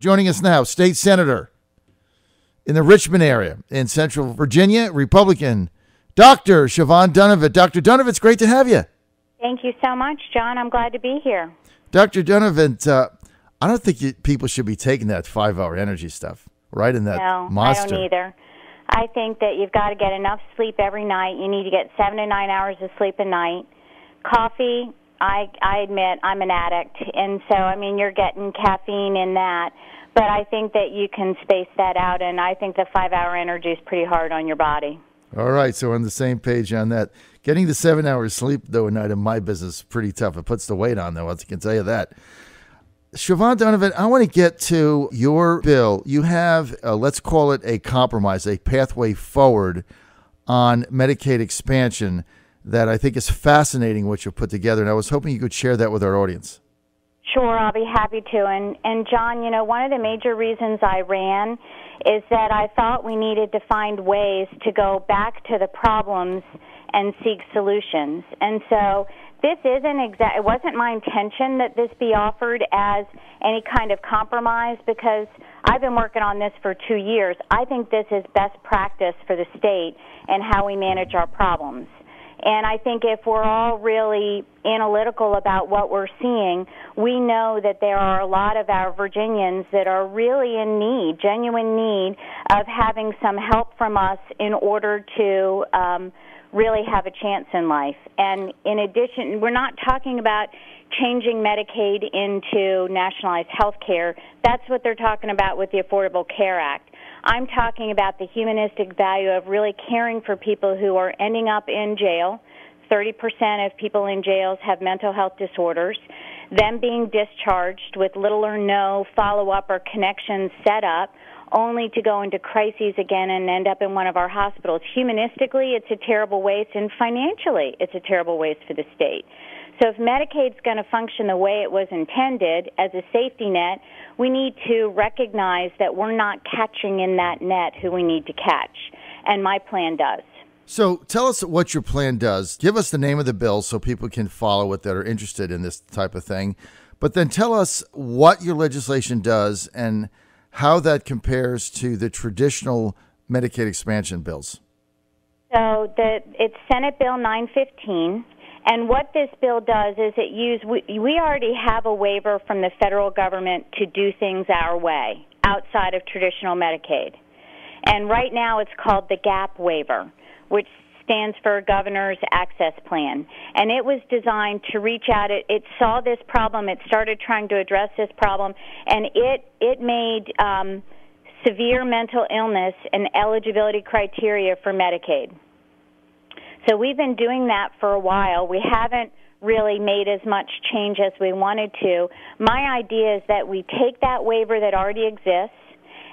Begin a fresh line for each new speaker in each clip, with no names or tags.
Joining us now, state senator in the Richmond area in Central Virginia, Republican, Dr. Siobhan Dunnavant. Dr. Dunnavant, it's great to have you.
Thank you so much, John. I'm glad to be here.
Dr. Dunnavant, I don't think people should be taking that 5-hour energy stuff, right? In that monster.
No, I don't either. I think that you've got to get enough sleep every night. You need to get 7 to 9 hours of sleep a night. Coffee, I admit I'm an addict, and so, I mean, you're getting caffeine in that. But I think that you can space that out, and I think the 5-hour energy is pretty hard on your body.
All right, so we're on the same page on that. Getting the 7 hours sleep, though, a night in my business is pretty tough. It puts the weight on, though, I can tell you that. Siobhan Dunnavant, I want to get to your bill. You have, let's call it a compromise, a pathway forward on Medicaid expansion that I think is fascinating what you've put together, and I was hoping you could share that with our audience.
Sure, I'll be happy to. And John, you know, one of the major reasons I ran is that I thought we needed to find ways to go back to the problems and seek solutions. And so this isn't it wasn't my intention that this be offered as any kind of compromise, because I've been working on this for 2 years. I think this is best practice for the state and how we manage our problems. And I think if we're all really analytical about what we're seeing, we know that there are a lot of our Virginians that are really in need, genuine need, of having some help from us in order to really have a chance in life. And in addition, we're not talking about changing Medicaid into nationalized health care. That's what they're talking about with the Affordable Care Act. I'm talking about the humanistic value of really caring for people who are ending up in jail. 30% of people in jails have mental health disorders. Them being discharged with little or no follow-up or connections set up, only to go into crises again and end up in one of our hospitals. Humanistically, it's a terrible waste, and financially, it's a terrible waste for the state. So if Medicaid's going to function the way it was intended as a safety net, we need to recognize that we're not catching in that net who we need to catch, and my plan does.
So tell us what your plan does. Give us the name of the bill so people can follow it that are interested in this type of thing. But then tell us what your legislation does and how that compares to the traditional Medicaid expansion bills.
So it's Senate Bill 915. And what this bill does is we already have a waiver from the federal government to do things our way outside of traditional Medicaid. And right now it's called the GAP waiver, which stands for Governor's Access Plan. And it was designed to reach out. It saw this problem. It started trying to address this problem. And it made severe mental illness an eligibility criteria for Medicaid. So we've been doing that for a while. We haven't really made as much change as we wanted to. My idea is that we take that waiver that already exists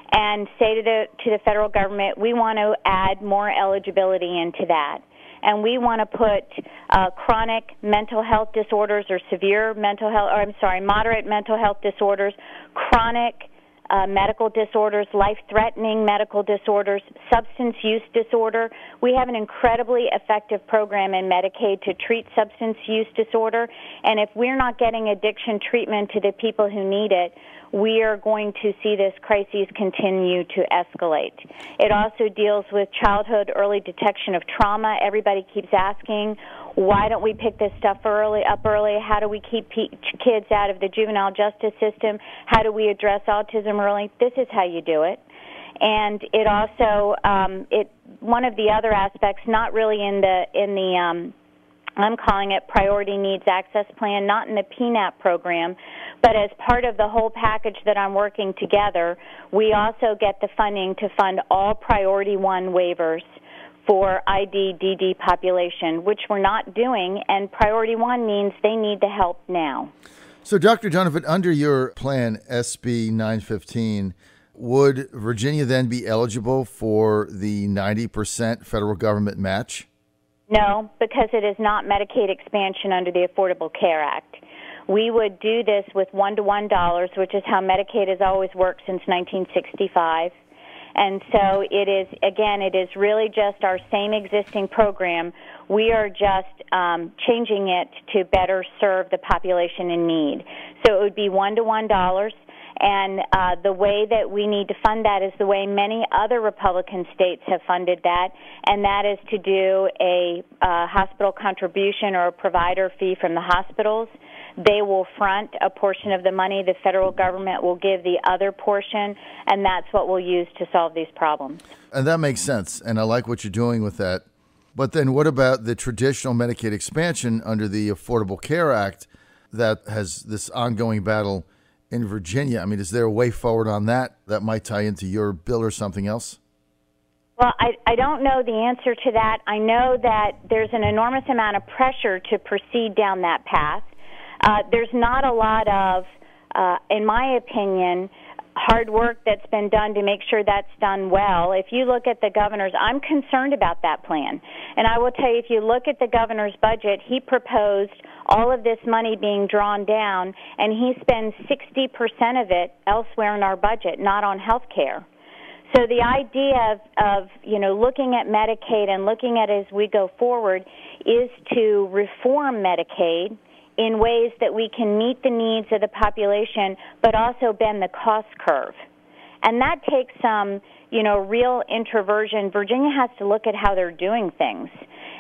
and say to the federal government, we want to add more eligibility into that. And we want to put chronic mental health disorders or moderate mental health disorders, chronic medical disorders, life-threatening medical disorders, substance use disorder. We have an incredibly effective program in Medicaid to treat substance use disorder, and if we're not getting addiction treatment to the people who need it, we are going to see this crisis continue to escalate. It also deals with childhood early detection of trauma. Everybody keeps asking, why don't we pick this stuff up early? How do we keep kids out of the juvenile justice system? How do we address autism early? This is how you do it. And it also, one of the other aspects, not really in the I'm calling it Priority Needs Access Plan, not in the PNAP program, but as part of the whole package that I'm working together, we also get the funding to fund all Priority 1 waivers for IDDD population, which we're not doing, and Priority 1 means they need the help now.
So, Dr. Dunnavant, under your plan, SB 915, would Virginia then be eligible for the 90% federal government match?
No, because it is not Medicaid expansion under the Affordable Care Act. We would do this with one-to-one dollars, which is how Medicaid has always worked since 1965. And so it is really just our same existing program. We are just changing it to better serve the population in need. So it would be one-to-one dollars, And the way that we need to fund that is the way many other Republican states have funded that, and that is to do a hospital contribution or a provider fee from the hospitals. They will front a portion of the money. The federal government will give the other portion, and that's what we'll use to solve these problems.
And that makes sense, and I like what you're doing with that. But then what about the traditional Medicaid expansion under the Affordable Care Act that has this ongoing battle in Virginia? I mean, is there a way forward on that that might tie into your bill or something else?
Well, I don't know the answer to that. I know that there's an enormous amount of pressure to proceed down that path. There's not a lot of, in my opinion, hard work that's been done to make sure that's done well. If you look at the governor's, I'm concerned about that plan. And I will tell you, if you look at the governor's budget, he proposed all of this money being drawn down, and he spends 60% of it elsewhere in our budget, not on health care. So the idea of looking at Medicaid and looking at it as we go forward is to reform Medicaid in ways that we can meet the needs of the population, but also bend the cost curve. And that takes some, real introversion. Virginia has to look at how they're doing things.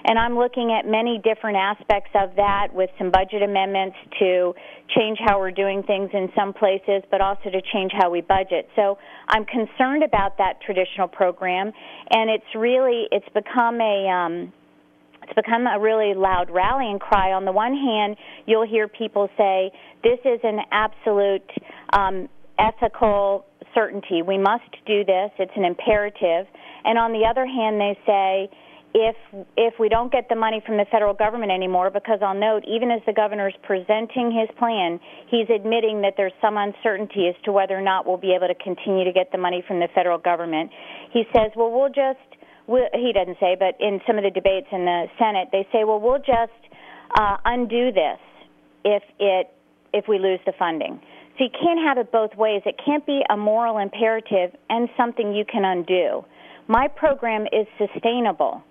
And I'm looking at many different aspects of that with some budget amendments to change how we're doing things in some places, but also to change how we budget. So I'm concerned about that traditional program, and it's become a really loud rallying cry. On the one hand, you'll hear people say, this is an absolute ethical certainty. We must do this. It's an imperative. And on the other hand, they say, if we don't get the money from the federal government anymore, because I'll note, even as the governor's presenting his plan, he's admitting that there's some uncertainty as to whether or not we'll be able to continue to get the money from the federal government. He says, he doesn't say, but in some of the debates in the Senate, they say, we'll just undo this if we lose the funding. So you can't have it both ways. It can't be a moral imperative and something you can undo. My program is sustainable.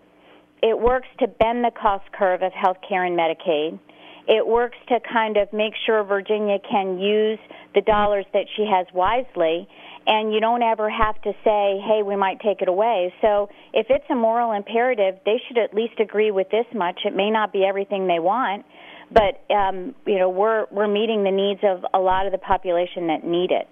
It works to bend the cost curve of health care and Medicaid. It works to kind of make sure Virginia can use the dollars that she has wisely, and you don't ever have to say, hey, we might take it away. So if it's a moral imperative, they should at least agree with this much. It may not be everything they want, but we're meeting the needs of a lot of the population that need it.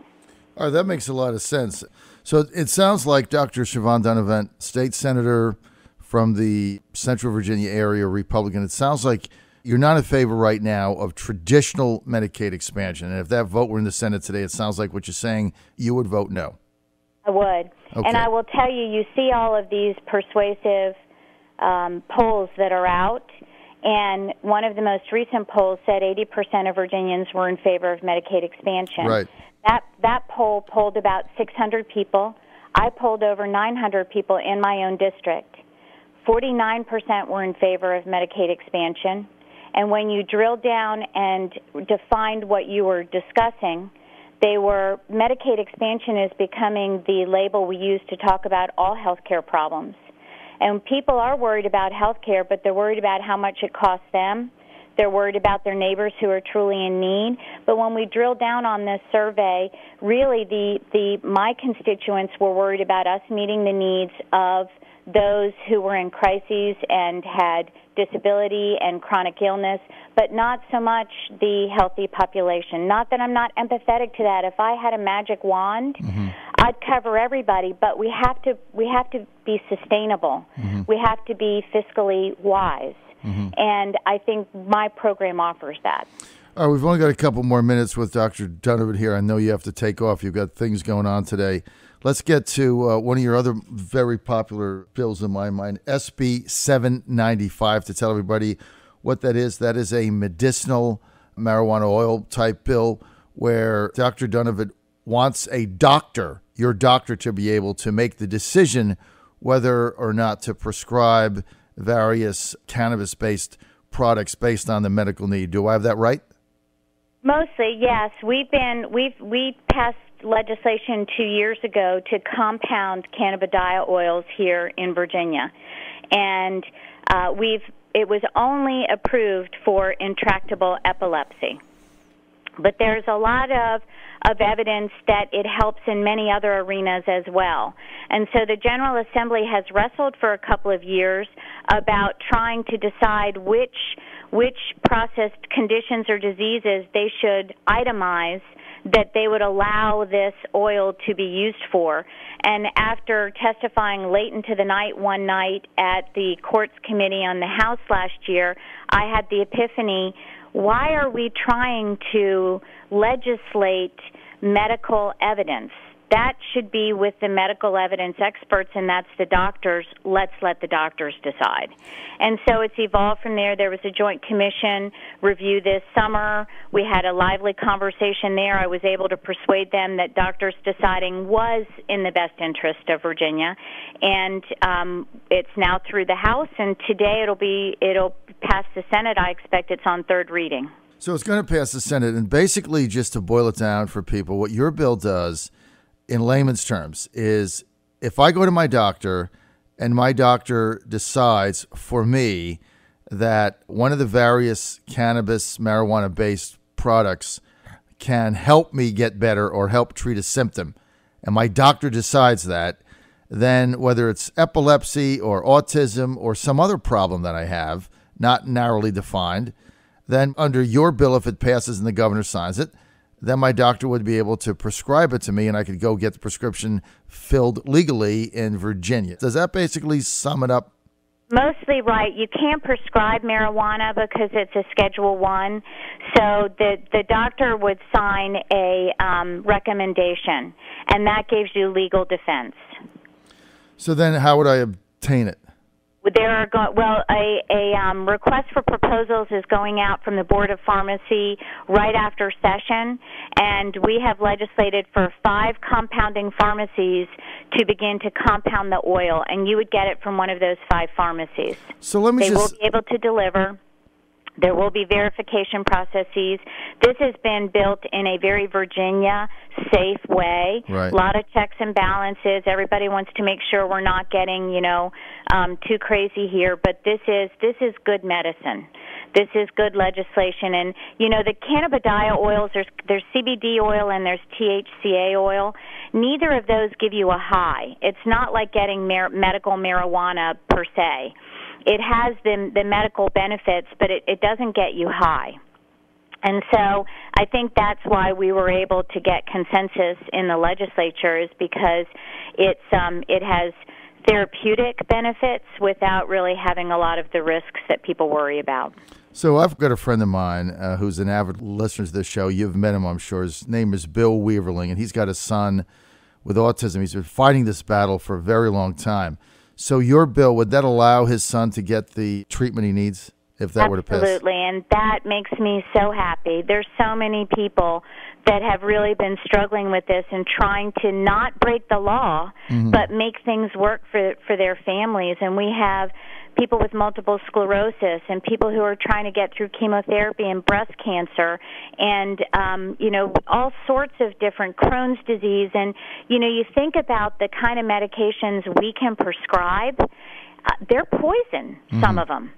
All right, that makes a lot of sense. So it sounds like Dr. Siobhan Dunnavant, state senator from the Central Virginia area, Republican, it sounds like you're not in favor right now of traditional Medicaid expansion. And if that vote were in the Senate today, it sounds like what you're saying, you would vote no.
I would. Okay. And I will tell you, you see all of these persuasive polls that are out. And one of the most recent polls said 80% of Virginians were in favor of Medicaid expansion.
Right.
That poll polled about 600 people. I polled over 900 people in my own district. 49% were in favor of Medicaid expansion. And when you drill down and defined what you were discussing, Medicaid expansion is becoming the label we use to talk about all health care problems. And people are worried about health care, but they're worried about how much it costs them. They're worried about their neighbors who are truly in need. But when we drill down on this survey, really my constituents were worried about us meeting the needs of those who were in crises and had disability and chronic illness, but not so much the healthy population. Not that I'm not empathetic to that. If I had a magic wand, I'd cover everybody, but we have to be sustainable. We have to be fiscally wise. And I think my program offers that.
All right, we've only got a couple more minutes with Dr. Dunnavant here. I know you have to take off. You've got things going on today. Let's get to one of your other very popular bills in my mind, SB725, to tell everybody what that is. That is a medicinal marijuana oil type bill where Dr. Dunnavant wants your doctor, to be able to make the decision whether or not to prescribe various cannabis-based products based on the medical need. Do I have that right?
Mostly, yes. We passed legislation 2 years ago to compound cannabidiol oils here in Virginia, and it was only approved for intractable epilepsy. But there's a lot of evidence that it helps in many other arenas as well. And so the General Assembly has wrestled for a couple of years about trying to decide which processed conditions or diseases they should itemize that they would allow this oil to be used for. And after testifying late into the night one night at the Courts Committee on the House last year, I had the epiphany, why are we trying to legislate medical evidence? That should be with the medical evidence experts, and that's the doctors. Let's let the doctors decide. And so it's evolved from there. There was a joint commission review this summer. We had a lively conversation there. I was able to persuade them that doctors deciding was in the best interest of Virginia. And it's now through the House, and today it'll pass the Senate. I expect it's on third reading.
So it's going to pass the Senate. And basically, just to boil it down for people, what your bill does in layman's terms is if I go to my doctor and my doctor decides for me that one of the various cannabis, marijuana-based products can help me get better or help treat a symptom, and my doctor decides that, then whether it's epilepsy or autism or some other problem that I have, not narrowly defined, then under your bill, if it passes and the governor signs it, then my doctor would be able to prescribe it to me and I could go get the prescription filled legally in Virginia. Does that basically sum it up?
Mostly right. You can't prescribe marijuana because it's a Schedule I. So the doctor would sign a recommendation, and that gives you legal defense.
So then how would I obtain it?
A request for proposals is going out from the Board of Pharmacy right after session, and we have legislated for 5 compounding pharmacies to begin to compound the oil, and you would get it from one of those 5 pharmacies.
So let me
They will be able to deliver. There will be verification processes. This has been built in a very Virginia-safe way.
Right.
A lot of checks and balances. Everybody wants to make sure we're not getting, too crazy here. But this is good medicine. This is good legislation. And, the cannabidiol oils, there's CBD oil and there's THCA oil. Neither of those give you a high. It's not like getting medical marijuana per se. It has the medical benefits, but it doesn't get you high. And so I think that's why we were able to get consensus in the legislature, is because it has therapeutic benefits without really having a lot of the risks that people worry about.
So I've got a friend of mine who's an avid listener to this show. You've met him, I'm sure. His name is Bill Weaverling, and he's got a son with autism. He's been fighting this battle for a very long time. So your bill, would that allow his son to get the treatment he needs if that were to pass?
Absolutely, and that makes me so happy. There's so many people that have really been struggling with this and trying to not break the law, but make things work for their families. And we have people with multiple sclerosis and people who are trying to get through chemotherapy and breast cancer and, all sorts of different Crohn's disease. And, you think about the kind of medications we can prescribe, they're poison, some of them.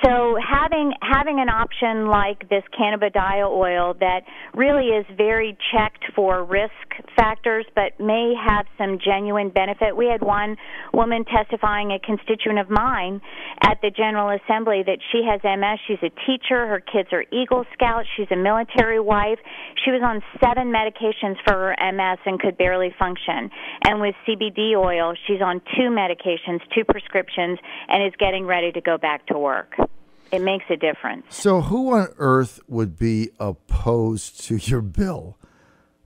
So having an option like this cannabidiol oil that really is very checked for risk factors but may have some genuine benefit. We had one woman testifying, a constituent of mine, at the General Assembly that she has MS. She's a teacher. Her kids are Eagle Scouts. She's a military wife. She was on 7 medications for her MS and could barely function. And with CBD oil, she's on 2 medications, 2 prescriptions, and is getting ready to go back to work. It makes a difference.
So who on earth would be opposed to your bill?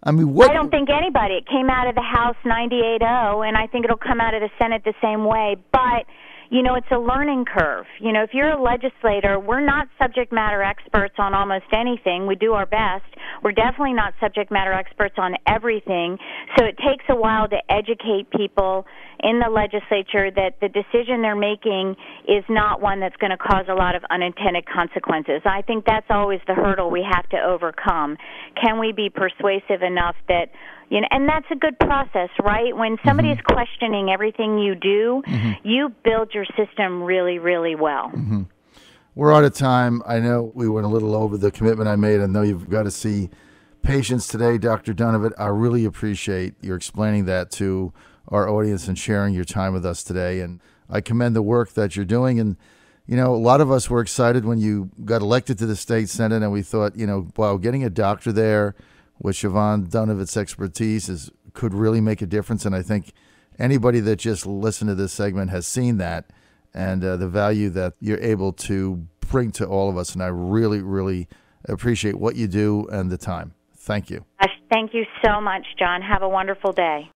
I mean, what?
I don't think anybody. It came out of the House 98-0, and I think it'll come out of the Senate the same way. But, it's a learning curve. If you're a legislator, we're not subject matter experts on almost anything. We do our best. We're definitely not subject matter experts on everything. So it takes a while to educate people in the legislature that the decision they're making is not one that's going to cause a lot of unintended consequences. I think that's always the hurdle we have to overcome. Can we be persuasive enough that, and that's a good process, right? When somebody is questioning everything you do, you build your system really, really well.
we're out of time. I know we went a little over the commitment I made. I know you've got to see patients today, Dr. Dunnavant. I really appreciate your explaining that to our audience and sharing your time with us today. And I commend the work that you're doing. And, you know, a lot of us were excited when you got elected to the state senate, and we thought, you know, wow, getting a doctor there with Siobhan Dunnavant's expertise could really make a difference. And I think anybody that just listened to this segment has seen that and the value that you're able to bring to all of us. And I really, really appreciate what you do and the time. Thank you.
Thank you so much, John. Have a wonderful day.